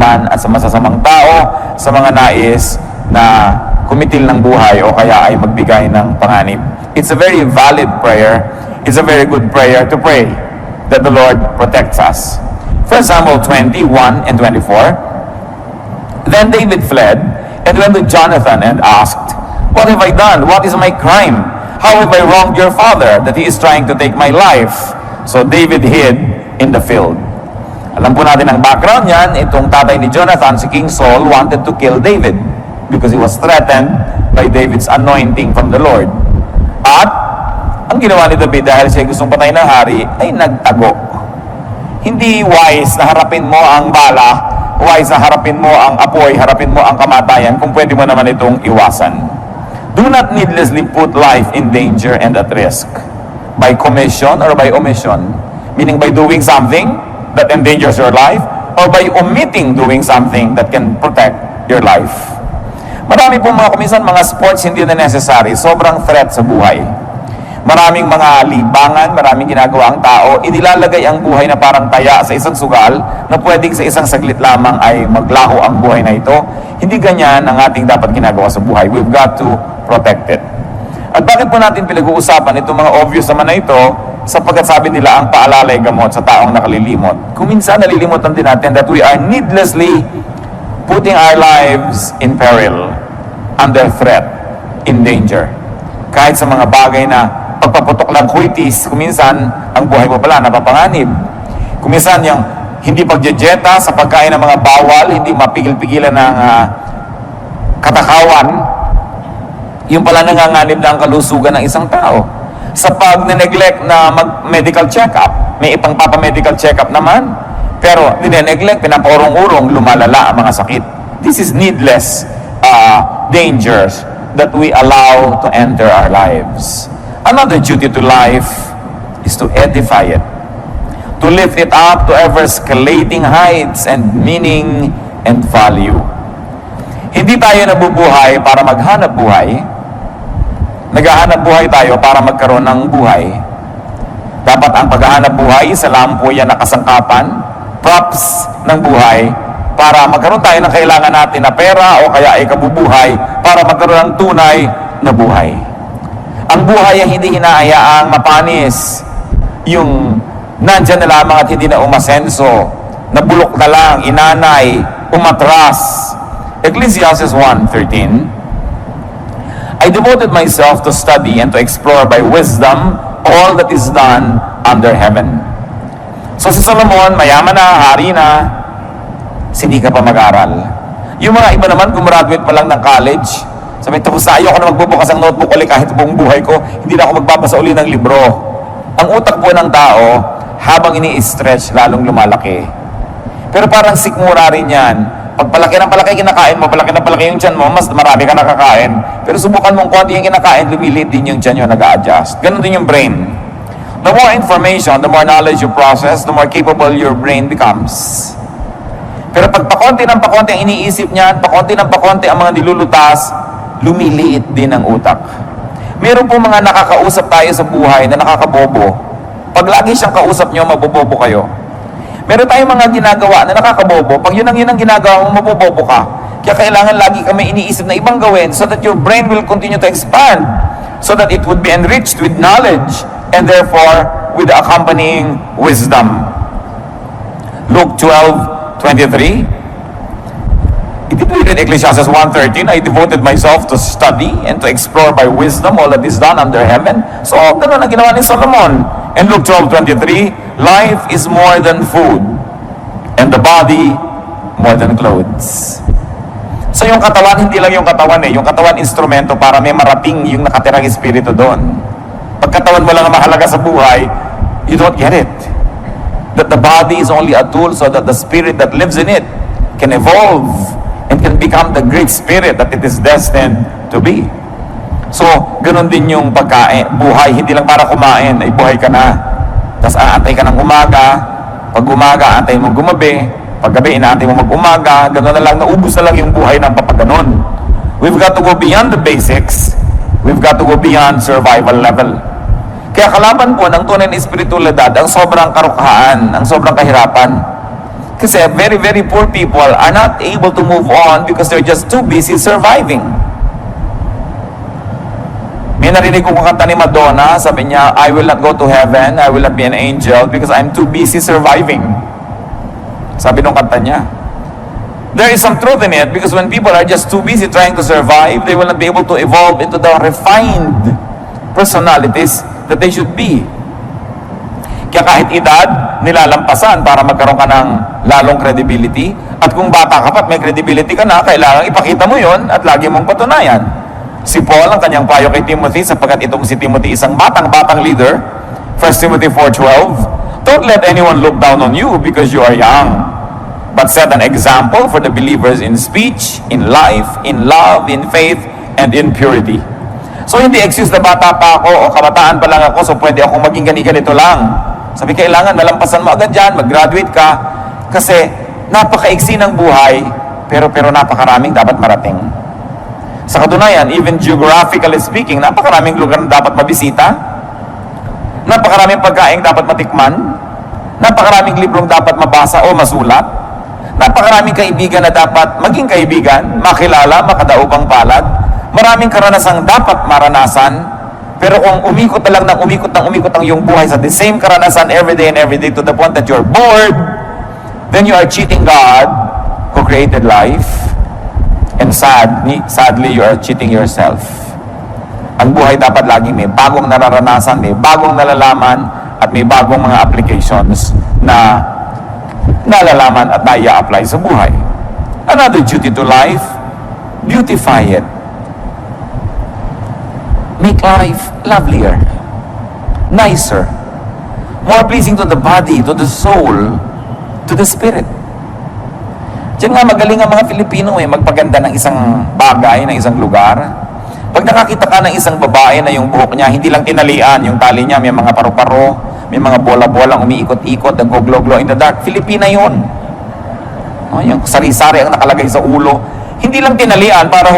kasamaan at sa masasamang tao, sa mga nais na kumitil ng buhay o kaya ay magbigay ng panganib. It's a very valid prayer. It's a very good prayer to pray that the Lord protects us. 1 Samuel 21 and 24. Then David fled and went to Jonathan and asked, "What have I done? What is my crime? How have I wronged your father that he is trying to take my life?" So David hid in the field. Alam po natin ang background niyan. Itong tatay ni Jonathan, si King Saul, wanted to kill David because he was threatened by David's anointing from the Lord. At ang ginawa ni David dahil siya gustong patayin ng hari ay nagtago. Hindi wise na harapin mo ang bala, wise na harapin mo ang apoy, harapin mo ang kamatayan kung pwede mo naman itong iwasan. Do not needlessly put life in danger and at risk by commission or by omission, meaning by doing something that endangers your life or by omitting doing something that can protect your life. Marami pong mga kuminsan, mga sports hindi na necessary, sobrang threat sa buhay. Maraming mga libangan, maraming ginagawa ang tao, inilalagay ang buhay na parang taya sa isang sugal na pwedeng sa isang saglit lamang ay maglaho ang buhay na ito. Hindi ganyan ang ating dapat ginagawa sa buhay. We've got to protect it. At bakit po natin pinag-uusapan itong mga obvious naman na ito? Sapagkat sabi nila ang paalala ay gamot sa taong nakalilimot. Kung minsan nalilimutan din natin that we are needlessly putting our lives in peril, under threat, in danger. Kahit sa mga bagay na pagpaputok ng kuitis, kuminsan ang buhay mo pala napapanganib. Kuminsan yung hindi pagjejeta sa pagkain ng mga bawal, hindi mapigil-pigilan ng katakawan, yung pala nanganganib na ang kalusugan ng isang tao. Sa pag-neglect na mag-medical check-up, may ipang papa-medical check-up naman, pero dineneglect, pinapaurong-urong, lumalala ang mga sakit. This is needless dangers that we allow to enter our lives. Another duty to life is to edify it, to lift it up to ever-escalating heights and meaning and value. Hindi tayo nabubuhay para maghanap buhay. Naghahanap buhay tayo para magkaroon ng buhay. Dapat ang paghahanap buhay, isa lang po yan na kasangkapan, props ng buhay, para magkaroon tayo ng kailangan natin na pera o kaya ay kabubuhay para magkaroon ng tunay na buhay. Ang buhay ay hindi hinahayaang mapanis, yung nandyan na lamang at hindi na umasenso, nabulok na lang, inanay, umatras. Ecclesiastes 1:13, I devoted myself to study and to explore by wisdom all that is done under heaven. So si Solomon, mayaman na, hari na, hindi ka pa mag-aral. Yung mga iba naman, gumraduate pa lang ng college, sabi, tapos ayaw ko na magbubukas ang notebook ulit kahit buong buhay ko, hindi na ako magbabasa uli ng libro. Ang utak po ng tao, habang ini-stretch, lalong lumalaki. Pero parang sikmura rin yan. Pag palaki ng palaki kinakain mo, palaki ng palaki yung tiyan mo, mas marami ka nakakain. Pero subukan mong konti yung kinakain, lumiliit din yung tiyan nyo, nag-a-adjust. Ganun din yung brain. The more information, the more knowledge you process, the more capable your brain becomes. Pero pag pakonti ng pakonti ang iniisip niyan, pakonti ng pakonti ang mga nilulutas, lumiliit din ang utak. Meron po mga nakakausap tayo sa buhay na nakakabobo. Pag lagi siyang kausap nyo, mabobobo kayo. Meron tayong mga ginagawa na nakakabobo. Pag yun ang ginagawa mo, mabobobo ka. Kaya kailangan lagi kami iniisip na ibang gawin so that your brain will continue to expand, so that it would be enriched with knowledge and therefore with the accompanying wisdom. Luke 12:23. It in Ecclesiastes 1:13, I devoted myself to study and to explore by wisdom all that is done under heaven. So, ganoon ang ginawa ni Solomon. And Luke 12:23, life is more than food, and the body more than clothes. So, yung katawan, hindi lang yung katawan yung katawan instrumento para may marating yung nakatirang espiritu doon. Pag katawan mo lang ang mahalaga sa buhay, you don't get it. That the body is only a tool so that the spirit that lives in it can evolve and can become the great spirit that it is destined to be. So, ganun din yung pagkain. Buhay, hindi lang para kumain, ay buhay ka na. Tapos aantay ka ng umaga. Pag umaga, aantay mo gumabi. Pag gabi, inaantay mo mag-umaga. Ganun na lang, naubos na lang yung buhay ng papaganon. We've got to go beyond the basics. We've got to go beyond survival level. Kaya kalaban po ng tunay na espiritualidad ang sobrang karukhaan, ang sobrang kahirapan. Kasi very, very poor people are not able to move on because they're just too busy surviving. May narinig ko kanta ni Madonna, sabi niya, I will not go to heaven, I will not be an angel because I'm too busy surviving. Sabi nung kanta niya. There is some truth in it because when people are just too busy trying to survive, they will not be able to evolve into the refined personalities that they should be. Kaya kahit edad, nilalampasan para magkaroon ka ng lalong credibility. At kung bata ka pa at may credibility ka na, kailangan ipakita mo yon at lagi mong patunayan. Si Paul, ang kanyang payo kay Timothy, sapagkat itong si Timothy isang batang leader, 1 Timothy 4:12, don't let anyone look down on you because you are young, but set an example for the believers in speech, in life, in love, in faith, and in purity. So hindi excuse na bata pa ako o kabataan pa lang ako so pwede akong maging ganito lang. Sabi, kailangan malampasan mo agad dyan, mag-graduate ka, kasi napakaiksi ng buhay, pero napakaraming dapat marating. Sa katunayan, even geographically speaking, napakaraming lugar na dapat mabisita, napakaraming pagkain dapat matikman, napakaraming librong dapat mabasa o masulat, napakaraming kaibigan na dapat maging kaibigan, makilala, makadaupang palad, maraming karanasang dapat maranasan. Pero kung umikot na lang ng umikot ang iyong buhay sa the same karanasan every day to the point that you're bored, then you are cheating God who created life, and sadly you are cheating yourself. Ang buhay dapat lagi may bagong nararanasan, may bagong nalalaman, at may bagong mga applications na nalalaman at nai-apply sa buhay. Another duty to life, beautify it. Make life lovelier, nicer, more pleasing to the body, to the soul, to the spirit. Diyan nga magaling ang mga Filipino magpaganda ng isang bagay, ng isang lugar. Pag nakakita ka ng isang babae na yung buhok niya, hindi lang tinalian, yung tali niya, may mga paru-paro, may mga bola-bola, umiikot-ikot, nag-glow-glow in the dark. Filipina yun. Yung sari-sari ang nakalagay sa ulo. Hindi lang tinalian para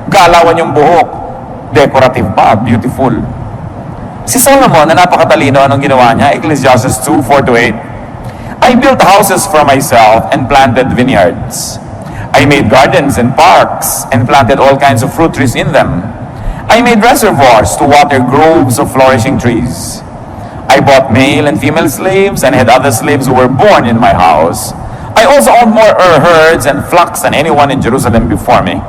galawan yung buhok. Decorative pa, beautiful. Si Solomon, na napakatalino, anong ginawa niya? Ecclesiastes 2:4-8. I built houses for myself and planted vineyards. I made gardens and parks and planted all kinds of fruit trees in them. I made reservoirs to water groves of flourishing trees. I bought male and female slaves and had other slaves who were born in my house. I also owned more herds and flocks than anyone in Jerusalem before me.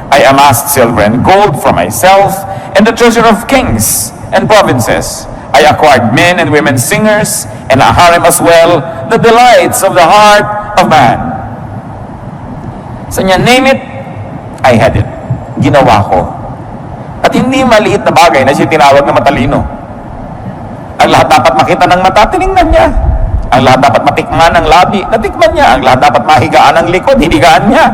I amassed silver and gold for myself and the treasure of kings and provinces. I acquired men and women singers and a harem as well, the delights of the heart of man. So niya, name it, I had it. Ginawa ko. At hindi maliit na bagay na siya tinawag na matalino. Ang lahat dapat makita ng mata, tinignan niya. Ang lahat dapat matikman ng labi, natikman niya. Ang lahat dapat mahigaan ng likod, hinigaan niya.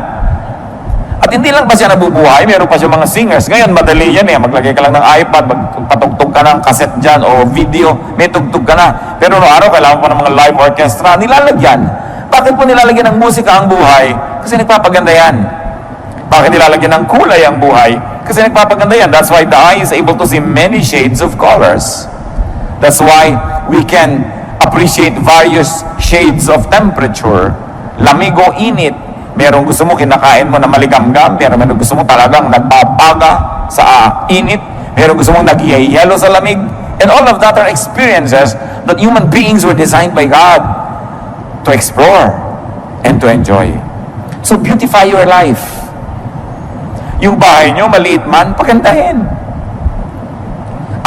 At hindi lang pa siya nabubuhay, meron pa siya mga singers. Ngayon, madali yan maglagay ka lang ng iPad, magpatugtog ka ng cassette dyan o video, may tugtog ka na. Pero noong araw, kailangan pa ng mga live orchestra, nilalagyan. Bakit po nilalagyan ng musika ang buhay? Kasi nagpapaganda yan. Bakit nilalagyan ng kulay ang buhay? Kasi nagpapaganda yan. That's why the eye is able to see many shades of colors. That's why we can appreciate various shades of temperature. Lamig o init. Merong gusto mo kinakain mo na maligamgam, merong gusto mo talagang nagbabaga sa init, merong gusto mong nagyayelo sa lamig, and all of that are experiences that human beings were designed by God to explore and to enjoy. So beautify your life. Yung bahay nyo, maliit man, pagandahin.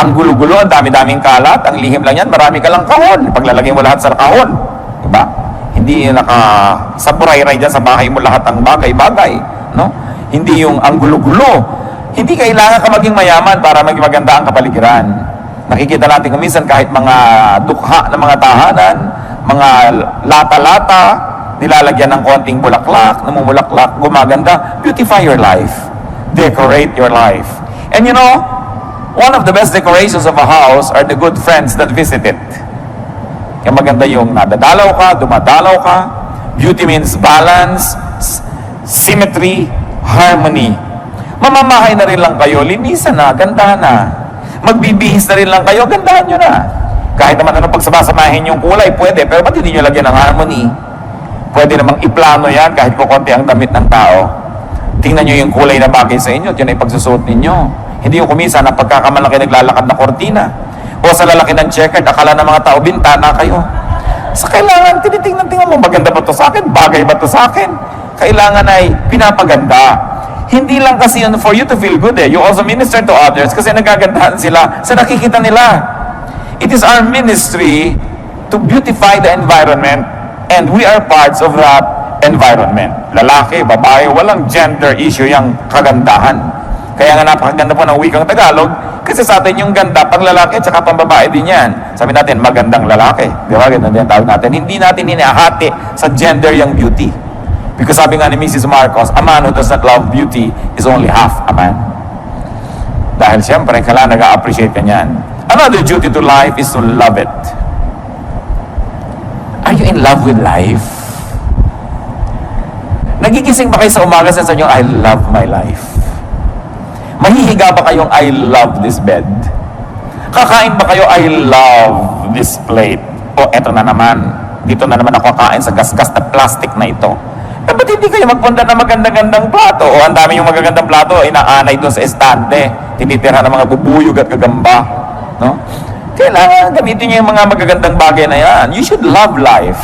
Ang gulo-gulo, ang dami-daming kalat, ang lihim lang yan, marami ka lang kahon. Paglalagay mo lahat sa kahon. Diba? Hindi nakasaburay-ray dyan sa bahay mo lahat ang bagay-bagay. No? Hindi yung ang gulo-gulo. Hindi kailangan ka maging mayaman para maging maganda ang kapaligiran. Nakikita natin kung minsan kahit mga dukha ng mga tahanan, mga lata-lata, nilalagyan ng konting bulaklak, namumulaklak, gumaganda. Beautify your life. Decorate your life. And you know, one of the best decorations of a house are the good friends that visit it. Kaya maganda yung nadadalaw ka, dumadalaw ka. Beauty means balance, symmetry, harmony. Mamamahay na rin lang kayo, linisan na, gandahan na. Magbibihis na rin lang kayo, gandahan nyo na. Kahit naman ano pagsama-samahin yung kulay, pwede. Pero ba't hindi nyo lagyan ng harmony? Pwede namang iplano yan kahit kukunti ang damit ng tao. Tingnan nyo yung kulay na bagay sa inyo at yun ay pagsusuot ninyo. Hindi yung kumisa na pagkakamalaki naglalakad na kortina. O sa lalaki ng checkered, akala ng mga tao, bintana kayo. Sa kailangan, tinitingnan mo, maganda ba to sa akin? Bagay ba to sa akin? Kailangan ay pinapaganda. Hindi lang kasi yun for you to feel good eh. You also minister to others kasi nagagandahan sila sa nakikita nila. It is our ministry to beautify the environment and we are parts of that environment. Lalaki, babae, walang gender issue yung kagandahan. Kaya nga napakaganda po ng wikang Tagalog kasi sa atin yung ganda pang lalaki at saka pang babae din yan. Sabi natin, magandang lalaki. Di ba? Ganda din tawag natin. Hindi natin hinahati sa gender yung beauty. Because sabi nga ni Mrs. Marcos, a man who does not love beauty is only half a man. Dahil siyempre, kailangan nag-appreciate ka niyan. Another duty to life is to love it. Are you in love with life? Nagigising ba kayo sa umaga sa inyo, I love my life? Mahihiga ba kayong, I love this bed? Kakain ba kayo, I love this plate? O eto na naman, dito na naman ako kakain sa gasgas na plastic na ito. Eh, ba't hindi kayo magpunta ng magandang-gandang plato? O ang dami yung magagandang plato, inaanay doon sa estante, tinitira ng mga bubuyog at gagamba. No? Kailangan gamitin niyo yung mga magagandang bagay na yan. You should love life.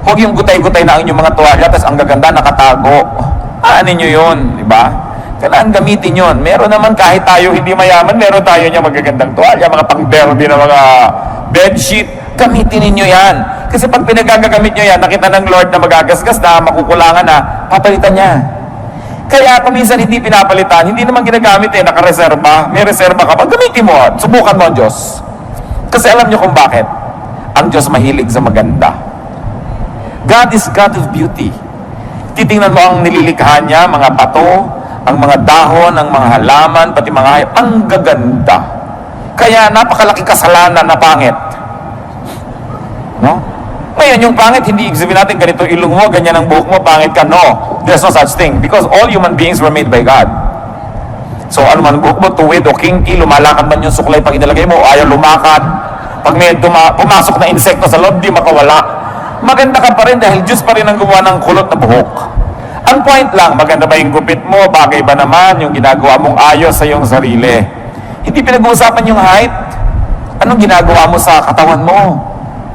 Huwag yung gutay-gutay na ang inyong mga tuwalya, tapos ang gaganda nakatago. Aanin nyo yun, di ba? Kailangan gamitin yun. Meron naman kahit tayo hindi mayaman, meron tayo niya magagandang tuwalya, mga pang-derby na mga bedsheet. Gamitin ninyo yan. Kasi pag pinagagamit nyo yan, nakita ng Lord na magagasgas na, makukulangan na, papalitan niya. Kaya kung minsan hindi pinapalitan, hindi naman ginagamit eh, nakareserba. May reserba ka pa, gamitin mo, subukan mo ang Diyos. Kasi alam nyo kung bakit. Ang Diyos mahilig sa maganda. God is God of beauty. Titingnan mo ang nililikha niya, mga bato, ang mga dahon, ang mga halaman, pati mga hayop, ang gaganda. Kaya napakalaking kasalanan na pangit. No? Ngayon, yung pangit, hindi sabihin natin ganito ilong mo, ganyan ang buhok mo, pangit ka. No, there's no such thing. Because all human beings were made by God. So, ano man, buhok mo, tuwid o kinky, lumalakad man yung suklay pag inilagay mo, o ayaw lumakad. Pag may pumasok na insekto sa loob, di makawala. Maganda ka pa rin dahil Diyos pa rin ang gumawa ng kulot na buhok. Ang point lang, maganda ba yung gupit mo, bagay ba naman yung ginagawa mong ayos sa iyong sarili. Hindi pinag-uusapan yung height. Anong ginagawa mo sa katawan mo?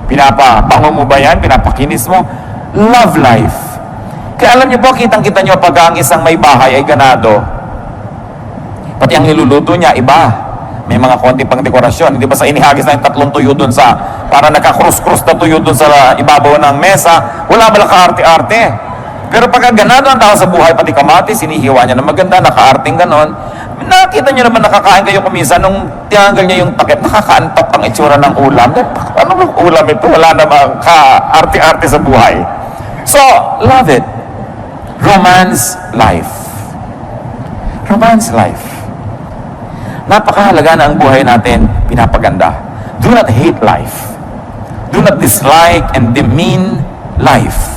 Pinapabango mo ba yan? Pinapakinis mo? Love life. Kaya alam niyo po, kitang-kita niyo pag ang isang may bahay ay ganado. Pati ang niluluto niya, iba. May mga konti pang dekorasyon. Hindi ba sa inihagis na yung 3 tuyo dun sa, para nakakrus-krus na tuyo dun sa ibabaw ng mesa, wala ba lang kaarte-arte? Pero pagka ganado ang tao sa buhay, pati kamatis, sinihiwa niya na maganda, nakaarting ganon. Nakita niyo naman nakakain kayo kuminsan nung tinanggal niya yung takip, nakakaantok ang itsura ng ulam. Ano bang ulam ito? Wala namang ka-arte-arte sa buhay. So, love it. Romance life. Romance life. Napakahalaga na ang buhay natin pinapaganda. Do not hate life. Do not dislike and demean life.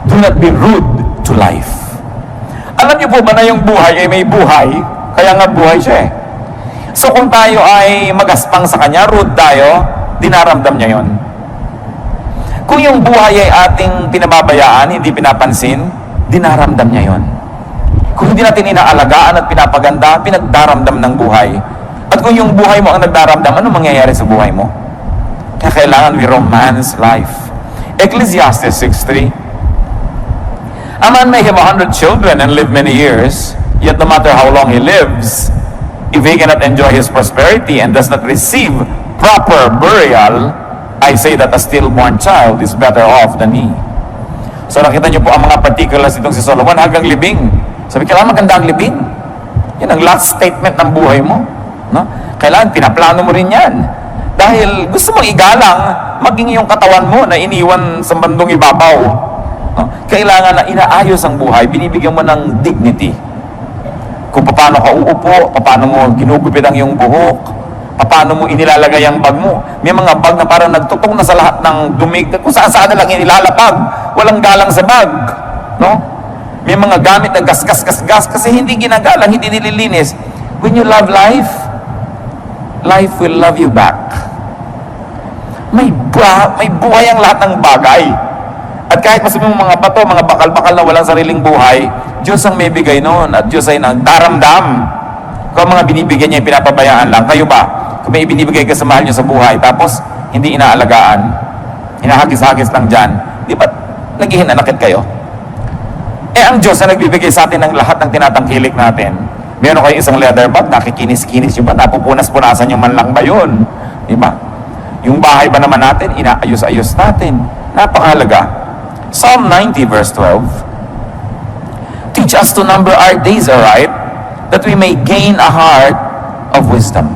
Do not be rude to life. Alam niyo po ba na yung buhay ay may buhay? Kaya nga buhay siya eh. So kung tayo ay magaspang sa kanya, rude tayo, dinaramdam niya yon. Kung yung buhay ay ating pinababayaan, hindi pinapansin, dinaramdam niya yon. Kung hindi natin inaalagaan at pinapaganda, pinagdaramdam ng buhay. At kung yung buhay mo ang nagdaramdam, ano mangyayari sa buhay mo? Kaya kailangan we romance life. Ecclesiastes 6:3. A man may have 100 children and live many years, yet no matter how long he lives, if he cannot enjoy his prosperity and does not receive proper burial, I say that a stillborn child is better off than he. So nakita niyo po ang mga particulars itong si Solomon hanggang libing. Sabi, kailangan maganda ang libing. Yan ang last statement ng buhay mo. No? Kailangan pinaplano mo rin yan. Dahil gusto mong igalang maging yung katawan mo na iniwan sa bandong ibabaw. No? Kailangan na inaayos ang buhay, binibigyan mo ng dignity. Kung paano ka uupo, paano mo ginugupit ang iyong buhok, paano mo inilalagay ang bag mo. May mga bag na parang nagtutong na sa lahat ng dumig, kung saan na lang inilalapag, walang galang sa bag. No? May mga gamit na gas kasi hindi ginagalang, hindi nililinis. When you love life, life will love you back. may buhay ang lahat ng bagay. At kahit masabi mo mga bato, mga bakal-bakal na walang sariling buhay, Diyos ang may bigay noon at Diyos ay nagdaramdam. Kung mga binibigyan niya, pinapabayaan lang. Kayo ba? Kung may ibinibigay ka sa mahal niyo sa buhay, tapos hindi inaalagaan, hinahagis-hagis lang dyan, di ba naghihinanakit kayo? Ang Diyos na nagbibigay sa atin ng lahat ng tinatangkilik natin. Meron kayo isang leather bag, nakikinis-kinis yung ba? Napupunas-punasan yung man lang ba yun? Di ba? Yung bahay ba naman natin, inaayos-ayos natin. Napakahalaga. Psalm 90 verse 12. Teach us to number our days aright, that we may gain a heart of wisdom.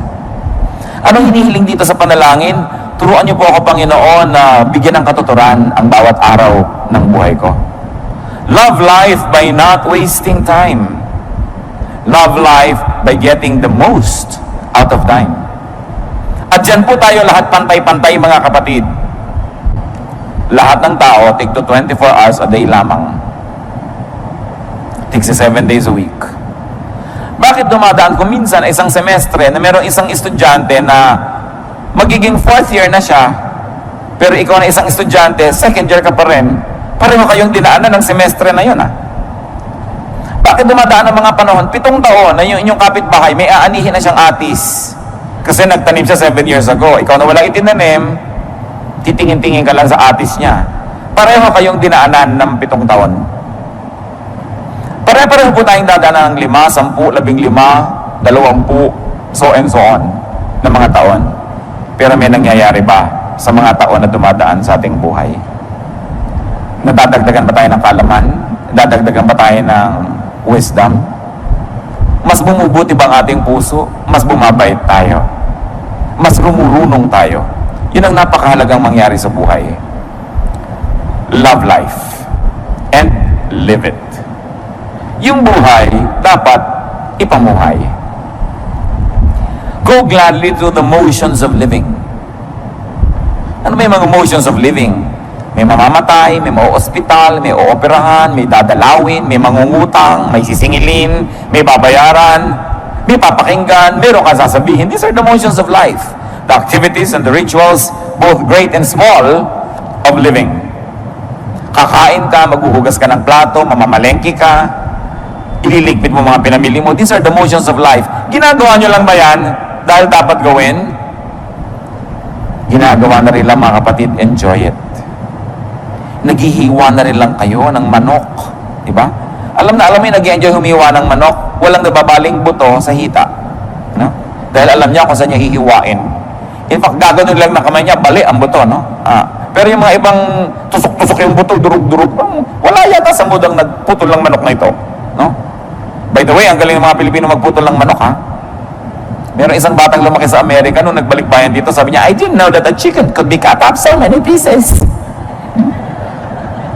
Anong hinihiling dito sa panalangin? Turuan niyo po ako, Panginoon, na bigyan ng katuturan ang bawat araw ng buhay ko. Love life by not wasting time. Love life by getting the most out of time. At dyan po tayo lahat pantay-pantay, mga kapatid. Lahat ng tao, tig to 24 hours a day lamang. Tig 7 days a week. Bakit dumadaan ko minsan isang semestre na meron isang estudyante na magiging 4th year na siya, pero ikaw na isang estudyante, 2nd year ka pa rin, pareho kayong dinaanan ng semestre na yun, Bakit dumadaan ang mga panahon? 7 taon na yung inyong kapitbahay, may aanihin na siyang atis. Kasi nagtanim siya 7 years ago. Ikaw na wala itinanim, titingin-tingin ka lang sa atis niya. Pareho kayong dinaanan ng 7 taon. Pareho po tayong dadaanan ng 5, 10, 15, 20, so and so on, na mga taon. Pero may nangyayari ba sa mga taon na dumadaan sa ating buhay? Nadadagdagan ba tayo ng kaalaman? Nadadagdagan ba tayo ng wisdom? Mas bumubuti ba ang ating puso? Mas bumabait tayo? Mas rumurunong tayo? Yun ang napakahalagang mangyari sa buhay. Love life and live it. Yung buhay dapat ipamuhay. Go gladly through the motions of living. Ano ba yung mga motions of living? May mamamatay, may mauospital, may ooperahan, may dadalawin, may mangungutang, may sisingilin, may babayaran, may papakinggan, meron kang sasabihin. These are the motions of life. The activities and the rituals, both great and small, of living. Kakain ka, maghuhugas ka ng plato, mamamalengke ka, ililigpit mo mga pinamili mo. These are the motions of life. Ginagawa nyo lang ba yan dahil dapat gawin? Ginagawa na rin lang, mga kapatid. Enjoy it. Naghihiwa na rin lang kayo ng manok. Diba? Alam mo yung nag-enjoy humiwa ng manok, walang nababaling buto sa hita. No? Dahil alam niya kung saan niya hihiwain. In fact, gagawin lang ng kamay niya, bali ang buto. No? Pero yung mga ibang tusok-tusok yung buto, durug-durug, wala yata sa mudang nagputol ng manok na ito. No? By the way, ang galing ng mga Pilipino magputol ng manok, Meron isang batang lumaki sa Amerika nung nagbalik bayan dito, sabi niya, I didn't know that a chicken could be cut up so many pieces.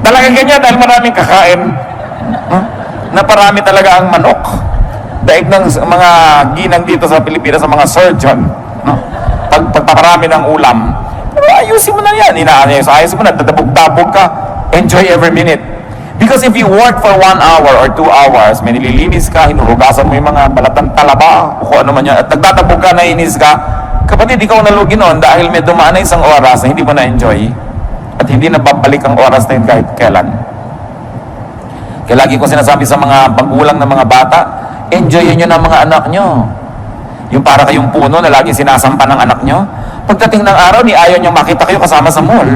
Talagang ganyan dahil maraming kakain. Na parami talaga ang manok. Daig ng mga ginang dito sa Pilipinas, sa mga surgeon. Pagpaparami ng ulam. Pero ayusin mo na yan. Ayusin mo na, dadabog-dabog ka. Enjoy every minute. Because if you work for 1 hour or 2 hours, may nililinis ka, hinuhugasan mo yung mga balatang talaba, o kung ano man yan, at nagtatabog ka, nainis ka, kapatid, ikaw nalugi noon dahil may dumaan na isang oras na hindi mo na-enjoy. At hindi na babalik ang oras na yun kahit kailan. Kaya lagi ko sinasabi sa mga magulang ng mga bata, enjoyin nyo ng mga anak nyo. Yung para kayong puno na lagi sinasampa ng anak nyo. Pagdating ng araw, ni ayaw nyo makita kayo kasama sa mall.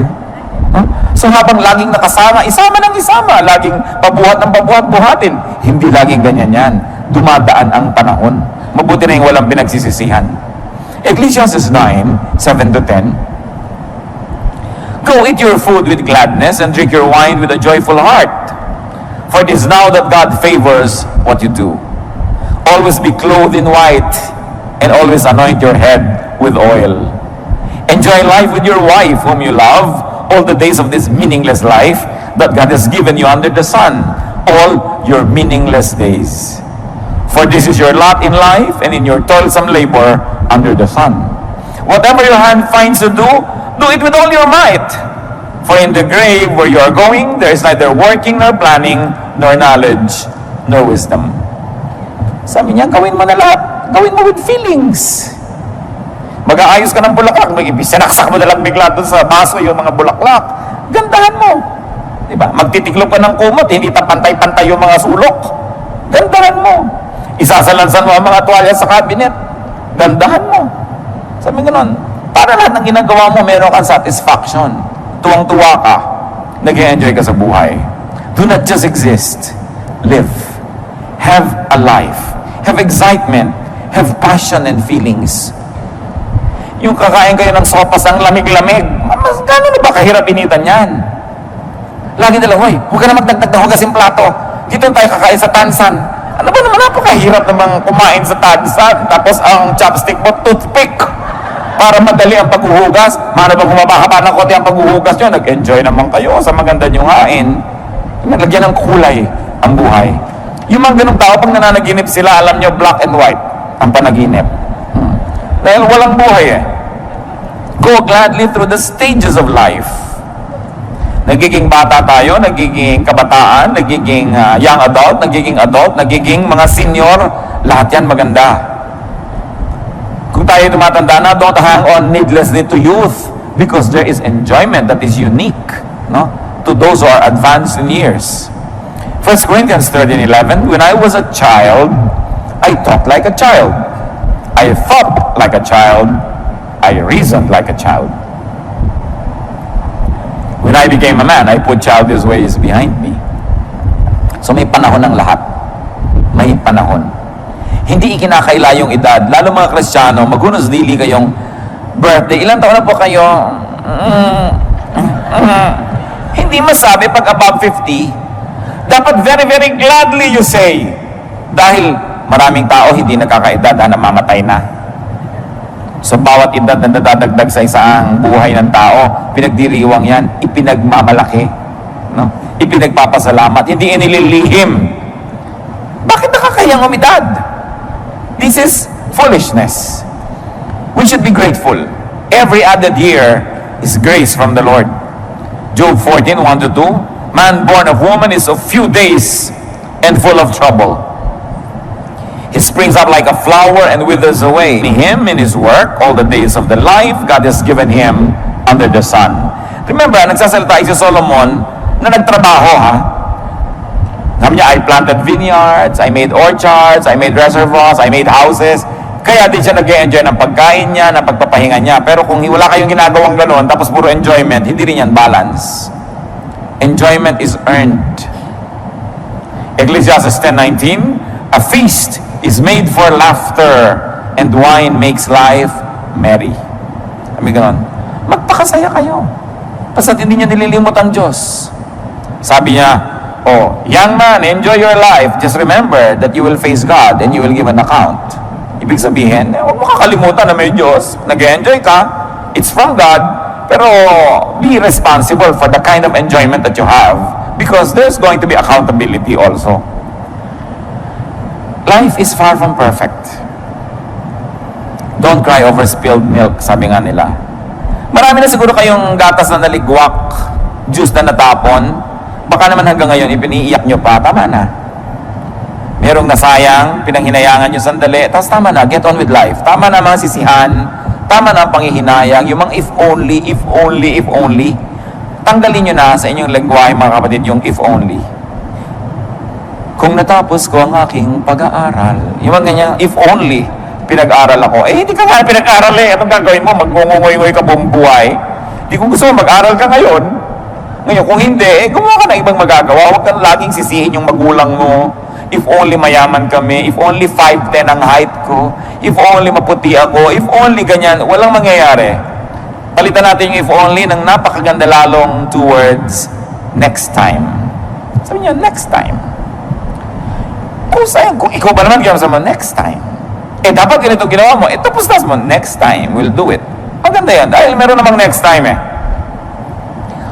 So habang laging nakasama, isama ng isama, laging pabuhat ng pabuhat-buhatin. Hindi laging ganyan yan. Dumadaan ang panahon. Mabuti na yung walang pinagsisisihan. Ecclesiastes 9, 7-10. Go eat your food with gladness and drink your wine with a joyful heart. For it is now that God favors what you do. Always be clothed in white and always anoint your head with oil. Enjoy life with your wife whom you love all the days of this meaningless life that God has given you under the sun. All your meaningless days. For this is your lot in life and in your toilsome labor under the sun. Whatever your hand finds to do it with all your might. For in the grave where you are going, there is neither working nor planning, nor knowledge, nor wisdom. Sabi niya, gawin mo na lahat. Gawin mo with feelings. Mag-aayos ka ng bulaklak, sinaksak mo na lang bigla doon sa baso yung mga bulaklak. Gandahan mo. Diba? Magtitiklop ka ng kumot, hindi pantay-pantay yung mga sulok. Gandahan mo. Isasalansan mo ang mga tuwalya sa cabinet. Gandahan mo. Sabi gano'n, para lahat ng ginagawa mo, meron kang satisfaction. Tuwang-tuwa ka. Nag-enjoy ka sa buhay. Do not just exist. Live. Have a life. Have excitement. Have passion and feelings. Yung kakain kayo ng sopas ang lamig-lamig, mas gano'n ba kahirap initan yan? Lagi nila, hoy, huwag ka na magdagdag na hugasin plato. Dito tayo kakain sa tansan. Ano ba naman napakahirap namang kumain sa tansan? Tapos ang chopstick mo, toothpick. Para madali ang paghuhugas. Mano ba humaba ng konti ang paghuhugas nyo? Nag-enjoy naman kayo sa maganda nyong hain. Nalagyan ng kulay ang buhay. Yung mga ganong tao, pag nananaginip sila, alam nyo, black and white ang panaginip. Dahil walang buhay eh. Go gladly through the stages of life. Nagiging bata tayo, nagiging kabataan, nagiging young adult, nagiging mga senior, lahat yan maganda. Kung tayo tumatanda na, don't hang on needlessly to youth because there is enjoyment that is unique, no, to those who are advanced in years. 1 Corinthians 13:11, when I was a child, I talked like a child. I thought like a child. I reasoned like a child. When I became a man, I put childish ways behind me. So may panahon ng lahat. May panahon. Hindi ikinakaila yung edad. Lalo mga Kristiyano, maghunos dili kayong birthday. Ilang taon na po kayo? Hindi masabi pag above 50. Dapat very, very gladly you say. Dahil maraming tao hindi nakakaedad na namamatay na. So bawat edad na nadadagdag sa isang buhay ng tao, pinagdiriwang yan, ipinagmamalaki, no? Ipinagpapasalamat, hindi inililihim. Bakit nakakayang umidad? This is foolishness. We should be grateful. Every added year is grace from the Lord. Job 14:1-2, man born of woman is of few days and full of trouble. He springs up like a flower and withers away. Him in his work, all the days of the life God has given him under the sun. Remember, nagsasalita si Solomon na nagtrabaho, ha? Sabi niya, I planted vineyards, I made orchards, I made reservoirs, I made houses. Kaya din siya nag-enjoy ng pagkain niya, ng pagpapahinga niya. Pero kung wala kayong ginagawang gano'n, tapos puro enjoyment, hindi rin yan balance. Enjoyment is earned. Ecclesiastes 10:19, a feast is made for laughter, and wine makes life merry. Sabi ganon, magpakasaya kayo. Basta hindi niya nililimot ang Diyos. Sabi niya, oh, young man, enjoy your life. Just remember that you will face God and you will give an account. Ibig sabihin, huwag mo kakalimutan na may Diyos. Nag-enjoy ka, it's from God, pero be responsible for the kind of enjoyment that you have because there's going to be accountability also. Life is far from perfect. Don't cry over spilled milk, sabi nga nila. Marami na siguro kayong gatas na naligwak, juice na natapon. Baka naman hanggang ngayon, ipiniiyak nyo pa, tama na. Merong nasayang, pinanghinayangan nyo sandali, tapos tama na, get on with life. Tama na mga sisihan, tama na ang panghihinayang, yung mga if only, if only, if only. Tanggalin nyo na sa inyong lengguwahe mga kapatid yung if only. Kung natapos ko ang aking pag-aaral, yung mga ganyan, if only, pinag-aral ako, hindi ka nga pinag-aral eh. Anong gagawin mo? Magngungungoy-ngoy ka buong buhay. Di kung gusto mo, mag-aral ka ngayon. Ngayon, kung hindi, gumawa ka na ibang magagawa. Huwag kang laging sisihin yung magulang mo. If only mayaman kami, if only 5'10" ang height ko, if only maputi ako, if only ganyan, walang mangyayari. Palitan natin yung if only ng napakaganda lalong towards next time. Sabi niya, next time. Kung ikaw ba naman ginawa mo, next time. Dapat ganito ginawa mo, tapos mo, next time, we'll do it. Maganda yan, dahil meron namang next time eh.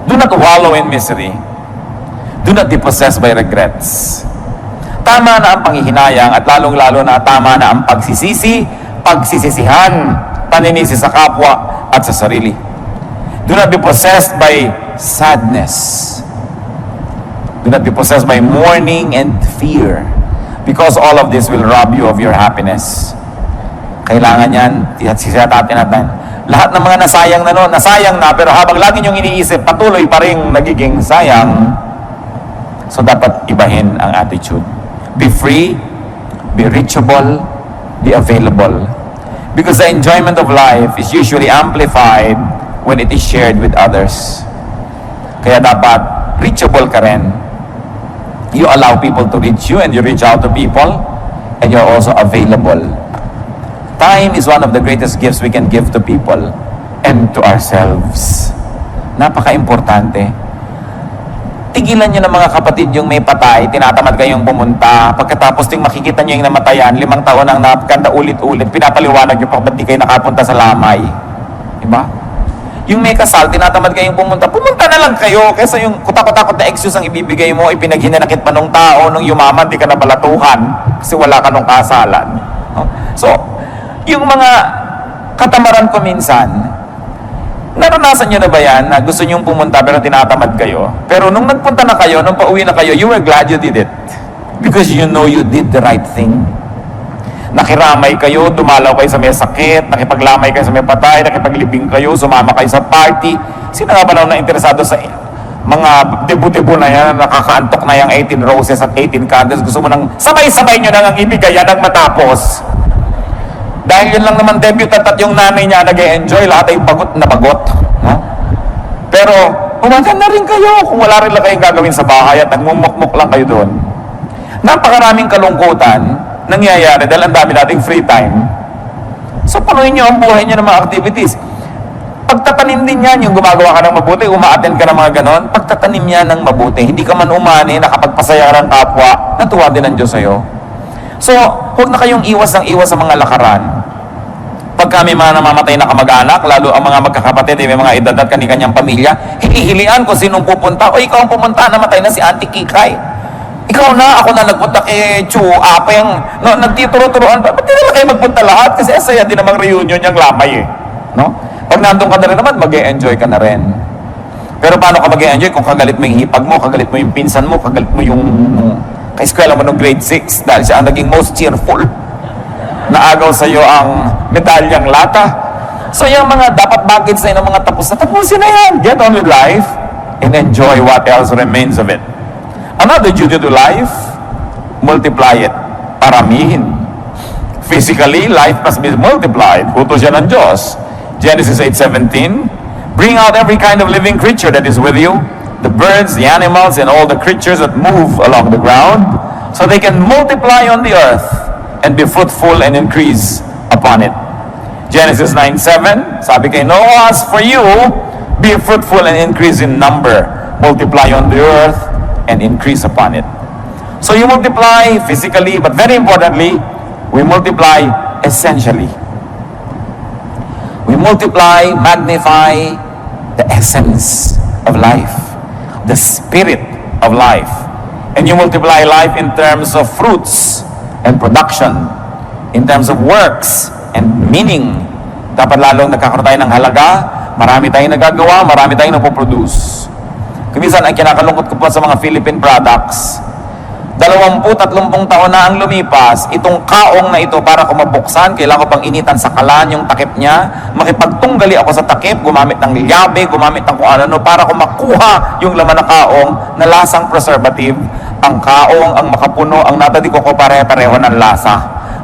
Do not wallow in misery. Do not be possessed by regrets. Tama na ang panghihinayang at lalong-lalo na tama na ang pagsisisi, pagsisisihan, paninisi sa kapwa at sa sarili. Do not be possessed by sadness. Do not be possessed by mourning and fear. Because all of this will rob you of your happiness. Kailangan yan, sisatatin natin. Lahat ng mga nasayang na noon, nasayang na, pero habang lagi niyong iniisip, patuloy pa rin nagiging sayang. So dapat ibahin ang attitude. Be free, be reachable, be available. Because the enjoyment of life is usually amplified when it is shared with others. Kaya dapat reachable ka rin. You allow people to reach you and you reach out to people and you're also available. Time is one of the greatest gifts we can give to people and to ourselves. Napaka-importante. Tigilan nyo ng mga kapatid yung may patay, tinatamad kayong pumunta, pagkatapos ting makikita nyo yung namatayan, 5 taon ang napaganda ulit-ulit, pinapaliwanag nyo pa ba't di kayo nakapunta sa lamay. Diba? Yung may kasal, tinatamad kayong pumunta na lang kayo, kaysa yung kutakot-takot na excuse ang ibibigay mo, ipinaghinanakit pa nung tao, nung yumaman, di ka nabalatuhan, kasi wala ka nung kasalan. No? So, yung mga katamaran ko minsan, naranasan nyo na ba yan na gusto nyong pumunta pero tinatamad kayo? Pero nung nagpunta na kayo, nung pauwi na kayo, you were glad you did it. Because you know you did the right thing. Nakiramay kayo, dumalaw kayo sa may sakit, nakipaglamay kayo sa may patay, nakipaglibing kayo, sumama kayo sa party. Sino nga ba na interesado sa mga debo-debo na yan, nakakaantok na yung 18 roses at 18 candles, gusto mo nang sabay-sabay nyo nang ibigay yan at matapos. Dahil yun lang naman debutant at yung nanay niya nag-e-enjoy, lahat ay bagot na bagot. No? Pero, umagan na rin kayo kung wala rin lang kayong gagawin sa bahay at nagmumukmuk lang kayo doon. Napakaraming kalungkutan nangyayari dahil ang dami nating free time. So, punuin nyo ang buhay nyo ng mga activities. Pagtatanim din yan, yung gumagawa ka ng mabuti, umaattend ka ng mga ganon, pagtatanim yan ng mabuti. Hindi ka man umani, nakapagpasaya ng kapwa, natuwa din ang Diyos sa'yo. So, huwag na kayong iwas ng iwas sa mga lakaran. Pag kami mga namamatay na kamag-anak, lalo ang mga magkakapatid, may mga edad at kanyang pamilya, hihilian kung sinong pupunta. O ikaw ang pumunta, namatay na si Auntie Kikay. Ikaw na, ako na nagpunta kay Chu Apeng. No, nagtituro-turoan pa. Ba't di naman kayo magpunta lahat? Kasi asaya din namang reunion niyang lamay eh. No? Pag nandun ka na rin naman, mag-e-enjoy ka na rin. Pero paano ka mag-e-enjoy kung kagalit mo yung hipag mo, kagalit mo yung pinsan mo, kagalit mo yung kaeskwela mo nung grade 6 dahil siya ang naging most cheerful. Naagaw sa iyo ang medalyang lata. So yung mga dapat bagets na yun, mga tapos na, tapusin na yan. Get on with life and enjoy what else remains of it. Another duty to life, multiply it. Paramihin. Physically, life must be multiplied. Utos yan ng Diyos. Genesis 8:17, bring out every kind of living creature that is with you, the birds, the animals, and all the creatures that move along the ground, so they can multiply on the earth and be fruitful and increase upon it. Genesis 9:7, sabi kay Noah, as for you, be fruitful and increase in number, multiply on the earth and increase upon it. So you multiply physically, but very importantly, we multiply essentially. We multiply, magnify the essence of life, the spirit of life. And you multiply life in terms of fruits and production, in terms of works and meaning. Dapat lalong nagkakaroon tayo ng halaga, marami tayong nagagawa, marami tayong napoproduce. Kuminsan, ang kinakalungkot ko po sa mga Philippine products, 20-30 taon na ang lumipas, itong kaong na ito para ko mabuksan, kailangan ko pang initan sa kalan yung takip niya, makipagtunggali ako sa takip, gumamit ng liyabe, gumamit ng kung ano, para ko makuha yung laman ng kaong na lasang preservative. Ang kaong, ang makapuno, ang natadi ko pare-pareho ng lasa.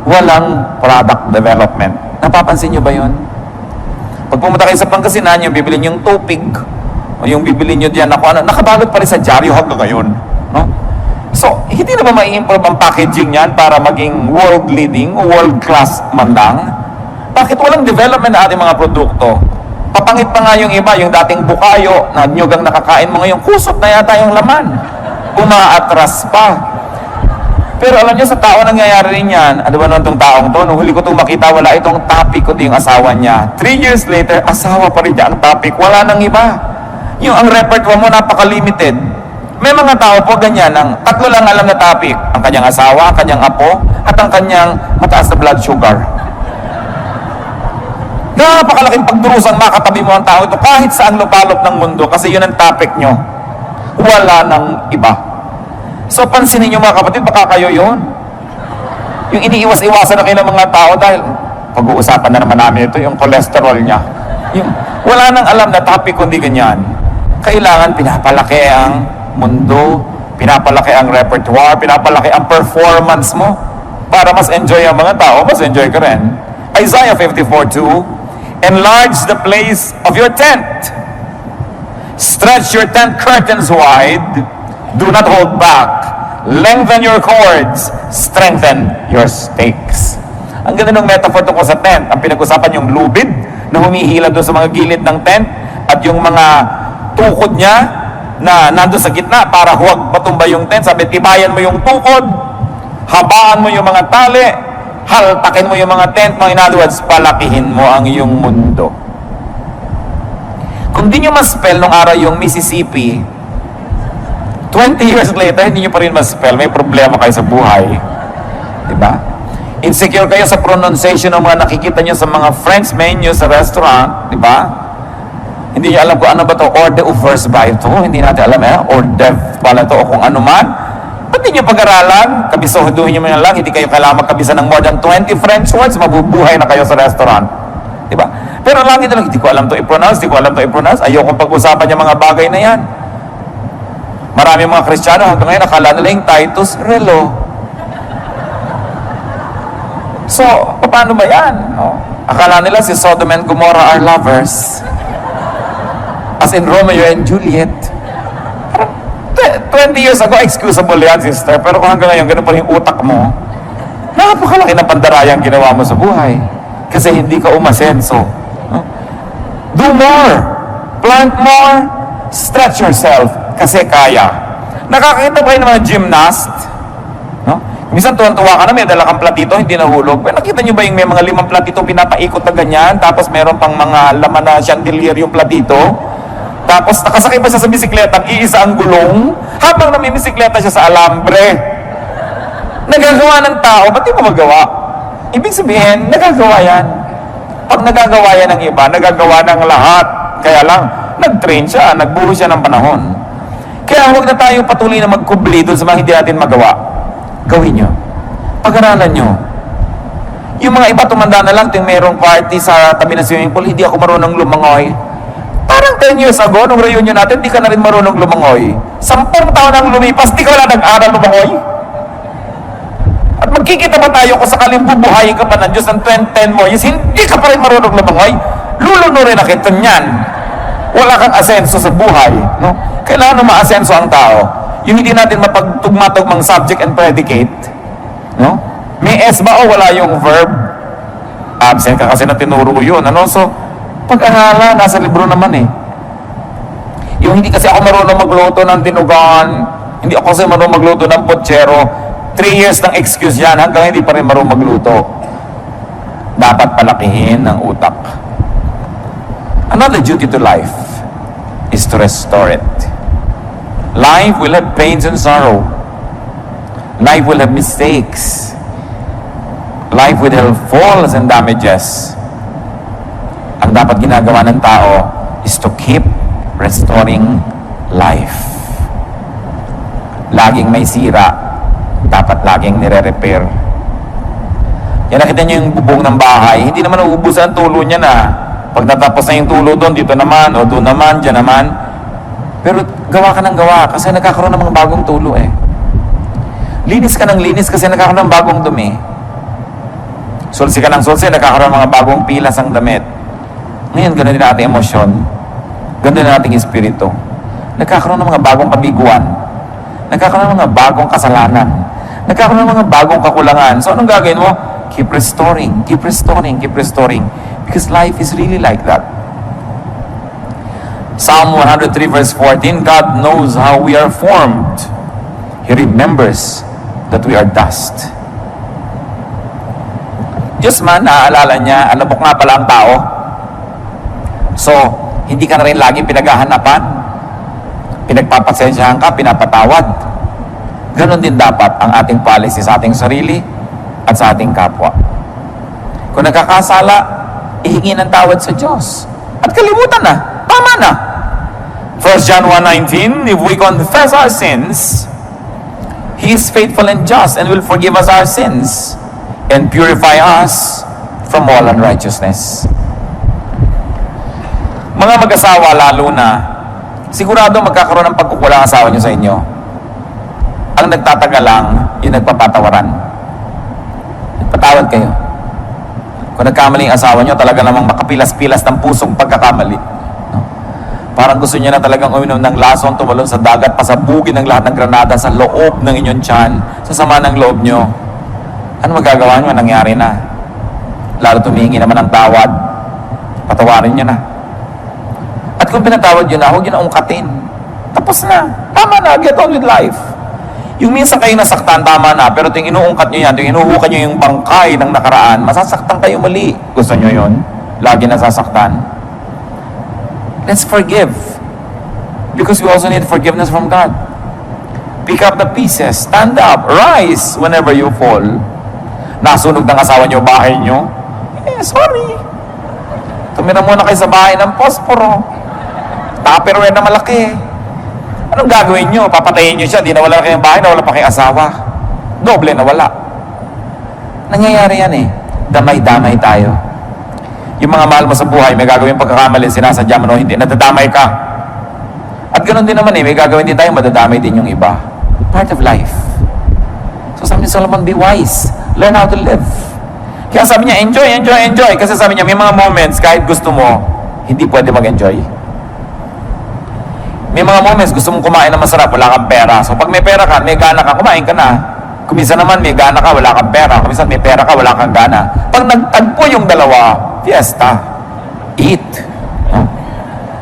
Walang product development. Napapansin nyo ba yun? Pag pumunta kayo sa Pangasinan, yung bibili nyo yung tupig, o yung bibili nyo diyan, nakabalot pa rin sa dyaryo hanggang ngayon. No? So, hindi na ba mai-improve ang packaging niyan para maging world-leading, world-class man lang? Bakit walang development na ating mga produkto? Papangit pa nga yung iba, yung dating bukayo, na nyugang nakakain mo ngayon, kusot na yata yung laman. Umaatras pa. Pero alam niyo, sa tao nangyayari rin yan. Ano ba naman itong taong to? Nung huli ko itong makita, wala itong topic, kundi yung asawa niya. 3 years later, asawa pa rin niya ang topic. Wala nang iba. Yung ang repertoire mo, napaka-limited. May mga tao po ganyan, ang 3 lang alam na topic. Ang kanyang asawa, ang kanyang apo, at ang kanyang mataas na blood sugar. Napakalaking pagdurusang makatabi mo ang tao ito kahit saan lupalop ng mundo kasi yun ang topic nyo. Wala nang iba. So pansinin nyo mga kapatid, baka kayo yun. Yung iniiwas-iwasan na kayo ng mga tao dahil pag-uusapan na naman namin ito, yung cholesterol niya. Yung, wala nang alam na topic kundi ganyan. Kailangan pinapalaki ang mundo, pinapalaki ang repertoire, pinapalaki ang performance mo para mas enjoy ang mga tao, mas enjoy ka rin. Isaiah 54:2, enlarge the place of your tent. Stretch your tent curtains wide. Do not hold back. Lengthen your cords. Strengthen your stakes. Ang ganda ng metaphor tungkol sa tent. Ang pinag-usapan yung lubid na humihila doon sa mga gilid ng tent at yung mga tukod niya na nandun sa gitna para huwag matumba yung tent. Sabi, tibayan mo yung tukod, habaan mo yung mga tali, haltakin mo yung mga tent mo. In other words, palakihin mo ang iyong mundo. Kung di nyo ma-spell nung araw yung Mississippi, 20 years later, hindi nyo pa rin ma-spell, may problema kayo sa buhay. Diba? Insecure kayo sa pronunciation ng mga nakikita nyo sa mga French menu sa restaurant, diba? Hindi nyo alam kung ano ba to, hors d'oeuvres ba ito? Hindi natin alam hors d'oeuvres pala to o kung ano man. Ba't di nyo pag-aralan? Kabisohduhin nyo lang, hindi kayo kailangan magkabisa ng more than 20 French words, mabubuhay na kayo sa restaurant. Diba? Pero lagi na lang, hindi ko alam to i-pronounce, ayokong pag-usapan yung mga bagay na yan. Marami mga Kristiyano hanggang ngayon, akala nila yung Titus Relo. So, paano ba yan? No? Akala nila si Sodom and Gomorrah are lovers. As in Romeo and Juliet. 20 years ago, excusable yan, sister. Pero kung hanggang ngayon, ganun pa rin yung utak mo, napakalaki ng pandarayang ginawa mo sa buhay. Kasi hindi ka umasenso. No? Do more. Plant more. Stretch yourself. Kasi kaya. Nakakita ba yung mga gymnast? No? Minsan tuwan-tuwa ka na, may dala kang platito, hindi nahulog. Pero nakita nyo ba yung may mga 5 platito pinapaikot na ganyan, tapos meron pang mga laman na chandelier yung platito? Tapos nakasakay pa siya sa bisikleta, iisa ang gulong, habang namimisikleta siya sa alambre. Nagagawa ng tao, ba't di mo magawa? Ibig sabihin, nagagawa yan. Pag nagagawa yan ng iba, nagagawa ng lahat. Kaya lang, nag-train siya, nagbuho siya ng panahon. Kaya huwag na tayo patuloy na magkubli doon sa mga hindi natin magawa. Gawin nyo. Pag-aralan nyo. Yung mga iba tumanda na lang, ting mayroong party sa tabi ng swimming pool, hindi ako marunong lumangoy. Parang 10 years ago, nung reunion natin, di ka na rin marunong lumangoy. 10 taon ang lumipas, di ka wala nag-aral lumangoy. At magkikita ba tayo kung sakaling bubuhayin ka pa ng Diyos ng 2010 mo, yes, hindi ka pa rin marunong lumangoy, lulunurin na kita niyan. Wala kang asenso sa buhay. No? Kailangan na ma-asenso ang tao. Yung hindi natin mapagtugma-tugmang subject and predicate. No? May S ba o wala yung verb? Absent ka kasi na tinuro yun. Ano? So, pag-aralan, nasa libro naman eh. Yung hindi kasi ako marunong magluto ng dinugan, hindi ako kasi marunong magluto ng potsero, 3 years ng excuse yan, hanggang hindi pa rin marunong magluto. Dapat palakihin ang utak. Another duty to life is to restore it. Life will have pains and sorrow. Life will have mistakes. Life will have falls and damages. Ang dapat ginagawa ng tao is to keep restoring life. Laging may sira, dapat laging nire-repair. Yan, nakita niyo yung bubong ng bahay, hindi naman uubusan ang tulo niya na. Pag natapos na yung tulo doon, dito naman, o doon naman, dyan naman. Pero gawa ka ng gawa kasi nagkakaroon ng mga bagong tulo eh. Linis ka ng linis kasi nagkakaroon ng bagong dumi. Sulsi ka ng sulsi, nagkakaroon ng mga bagong pilas ang damit. Ngayon, ganoon din ating emosyon. Ganoon din ating espiritu. Nagkakaroon ng mga bagong kabiguan. Nagkakaroon ng mga bagong kasalanan. Nagkakaroon ng mga bagong kakulangan. So, anong gagawin mo? Keep restoring, keep restoring, keep restoring. Because life is really like that. Psalm 103 verse 14, God knows how we are formed. He remembers that we are dust. Diyos man, naaalala niya, alabok nga pala ang tao. So, hindi ka na rin lagi pinaghahanapan. Pinagpapasensyahan ka, pinapatawad. Ganon din dapat ang ating policy sa ating sarili at sa ating kapwa. Kung nagkakasala, ihingi ng tawad sa Diyos. At kalimutan na. Tama na. 1 John 1:19, if we confess our sins, He is faithful and just and will forgive us our sins and purify us from all unrighteousness. Mga mag-asawa lalo na, sigurado magkakaroon ng pagkukulang asawa nyo sa inyo. Ang nagtatagal lang, yung nagpapatawaran. Nagpatawad kayo. Kung nagkamali ang asawa nyo, talaga namang makapilas-pilas ng pusong pagkakamali. No? Parang gusto niya na talagang uminom ng lason, tumalon sa dagat, pasabugin ng lahat ng granada sa loob ng inyong tiyan, sa sama ng loob nyo. Ano magagawa nyo? Nangyari na. Lalo tumingi naman ng tawad. Patawarin nyo na. At kung pinatawad nyo na, huwag nyo na ungkatin. Tapos na. Tama na. Get on with life. Yung minsan kayo nasaktan, tama na. Pero ting inuungkat nyo yan, ting inuhukan nyo yung bangkay ng nakaraan, masasaktan kayo muli. Gusto nyo yun? Lagi nasasaktan. Let's forgive. Because we also need forgiveness from God. Pick up the pieces. Stand up. Rise whenever you fall. Nasunog ng asawa nyo, bahay nyo. Sorry. Tumira muna kayo sa bahay ng posporo. Tupperware na malaki. Anong gagawin nyo? Papatayin nyo siya. Di nawala na kayong bahay, nawala pa kayong asawa. Doble nawala. Nangyayari yan eh. Damay-damay tayo. Yung mga mahal mo sa buhay, may gagawin pagkakamali, sinasadya mo, no, hindi, nadadamay ka. At ganoon din naman eh, may gagawin din tayo, madadamay din yung iba. Part of life. So sabi ni Solomon, be wise. Learn how to live. Kaya sabi niya, enjoy, enjoy, enjoy. Kasi sabi niya, may mga moments, kahit gusto mo, hindi pwede mag-enjoy. May mga moments, gusto mong kumain na masarap, wala kang pera. So pag may pera ka, may gana ka, kumain ka na. Kuminsan naman, may gana ka, wala kang pera. Kuminsan may pera ka, wala kang gana. Pag nagtagpo yung dalawa, fiesta. Eat. No?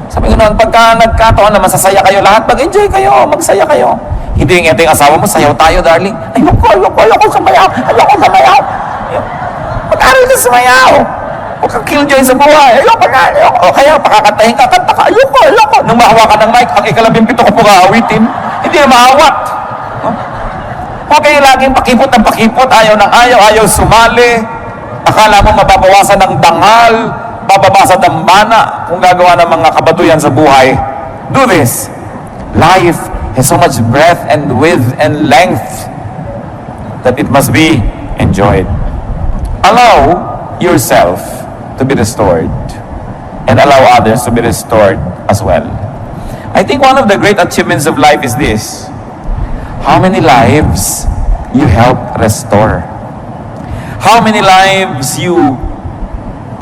Sabi ko noon, pagka nagkataon na masasaya kayo lahat, mag-enjoy kayo, magsaya kayo. Hindi yung ito yung asawa mo, sayaw tayo, darling. Ayoko sumayaw. Mag-aral ka sumayaw. Huwag kang killjoy sa buhay. Ayoko. O kaya, pakakatahin ka, kanta ka. Ayoko. Nung mahawa ka ng mic, ang ika-12 ko po kaawitin. Hindi na mahawat. No? Huwag kayo laging pakipot ng pakipot. Ayaw sumali. Akala mo mababawasan ng dangal, bababasa ng mana, kung gagawa ng mga kabatuyan sa buhay. Do this. Life has so much breadth and width and length that it must be enjoyed. Allow yourself to be restored and allow others to be restored as well. I think one of the great achievements of life is this: how many lives you help restore, how many lives you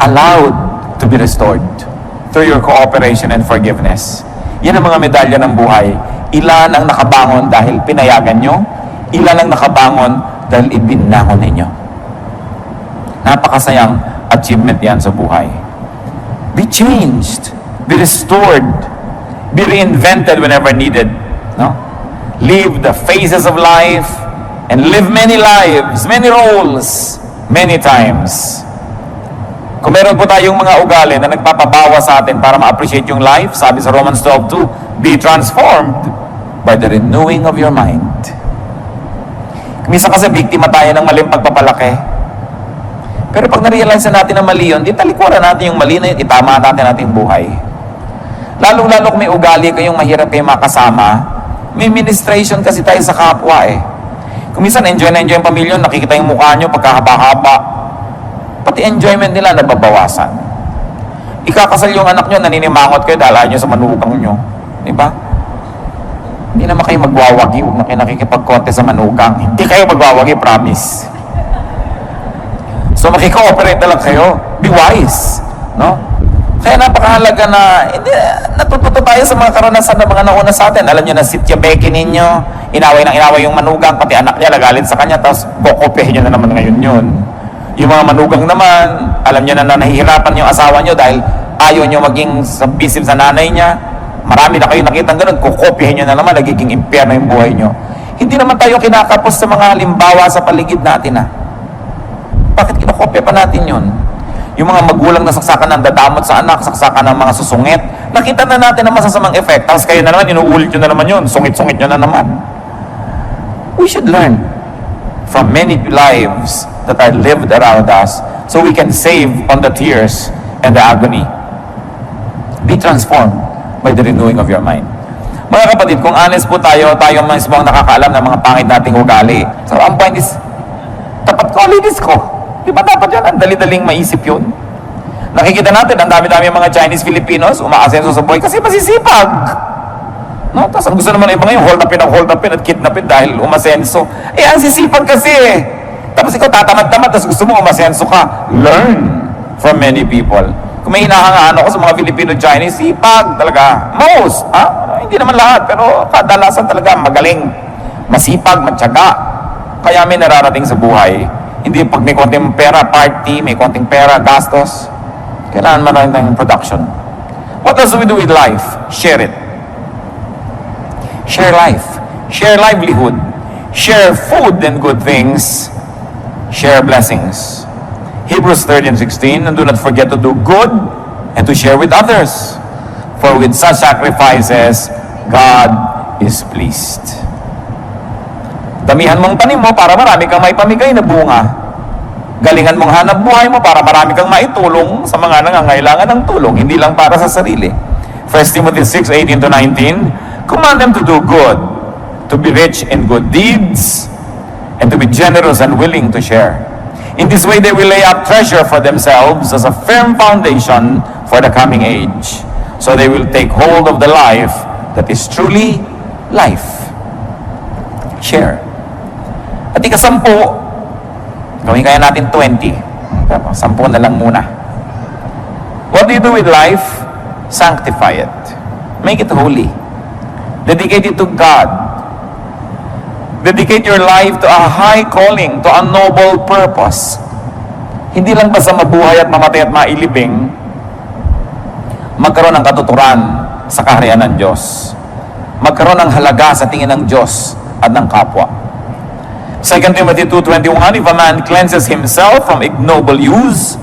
allowed to be restored through your cooperation and forgiveness. Yan ang mga medalya ng buhay. Ilan ang nakabangon dahil pinayagan nyo, ilan ang nakabangon dahil ibinangon ninyo. Napakasayang achievement yan sa buhay. Be changed, be restored, be reinvented whenever needed. No? Live the phases of life and live many lives, many roles, many times. Kung meron po tayong mga ugali na nagpapabawa sa atin para ma-appreciate yung life, sabi sa Romans 12:2, be transformed by the renewing of your mind. Minsan kasi biktima tayo ng maling pagpapalaki. Pero pag na-realize natin na mali yun, di talikuran natin yung mali na yun, itama natin ating buhay. Lalong-lalo kung may ugali kayong mahirap kayong makasama, may ministration kasi tayo sa kapwa eh. Kung minsan enjoy na enjoy yung pamilya, nakikita yung mukha nyo pagkahaba-haba, pati enjoyment nila nababawasan. Ikakasal yung anak nyo, naninimangot kayo dahil ayaw nyo sa manugang nyo. Diba? Hindi naman kayo magwawagi, huwag na kayo nakikipag-konte sa manugang. Hindi kayo magwawagi, promise. So makikooperate na lang kayo. Be wise. No? Kaya napakahalaga na, hindi, natututo tayo sa mga karanasan ng mga nauna sa atin. Alam nyo na sitya Becky ninyo, inaway yung manugang, pati anak niya, nagalit sa kanya, tapos kukopihin nyo na naman ngayon yun. Yung mga manugang naman, alam nyo na nahihirapan yung asawa nyo dahil ayaw nyo maging submissive sa nanay niya. Marami na kayo nakitang ganun, kukopihin nyo na naman, nagiging impyerno yung buhay nyo. Hindi naman tayo kinakapos sa mga halimbawa sa paligid natin Bakit kinakopya pa natin yun? Yung mga magulang na saksakan ng dadamot sa anak, saksakan ng mga susungit, nakita na natin ang masasamang effect. Tapos kayo na naman, inuulit nyo na naman yun, sungit-sungit nyo na naman. We should learn from many lives that are lived around us so we can save on the tears and the agony. Be transformed by the renewing of your mind. Mga kapatid, kung honest po tayo mismo ang nakakaalam ng mga pangit nating ugali. So, ang point is, tapat ko, linis ko. Di ba dapat yan? Ang dali-daling maisip yun. Nakikita natin, ang dami-dami mga Chinese Filipinos umaasenso sa buhay kasi masisipag. No? Tapos ang gusto naman ng iba ngayon, hold upin at kidnapin dahil umasenso. Ang sisipag kasi eh. Tapos ikaw tatamad-tamad, tapos gusto mo umasenso ka. Learn from many people. Kung may hinahangaan ako sa mga Filipino-Chinese, sipag talaga. Most, hindi naman lahat, pero kadalasan talaga magaling. Masipag, matyaga. Kaya may nararating sa buhay. Hindi pag may konting pera, party, may konting pera, gastos. Kailangan maraming tayong production. What else do we do with life? Share it. Share life. Share livelihood. Share food and good things. Share blessings. Hebrews 13:16, and do not forget to do good and to share with others. For with such sacrifices, God is pleased. Damihan mong tanim mo para marami kang maipamigay na bunga. Galingan mong hanap buhay mo para marami kang maitulong sa mga nangangailangan ng tulong, hindi lang para sa sarili. 1 Timothy 6:18-19, command them to do good, to be rich in good deeds, and to be generous and willing to share. In this way, they will lay up treasure for themselves as a firm foundation for the coming age. So they will take hold of the life that is truly life. Share. At ika-10, gawin kaya natin 20. 10 na lang muna. What do you do with life? Sanctify it. Make it holy. Dedicate it to God. Dedicate your life to a high calling, to a noble purpose. Hindi lang basta mabuhay at mamatay at mailibing, magkaroon ng katuturan sa kaharian ng Diyos. Magkaroon ng halaga sa tingin ng Diyos at ng kapwa. 2 Timothy 2:21, if a man cleanses himself from ignoble use,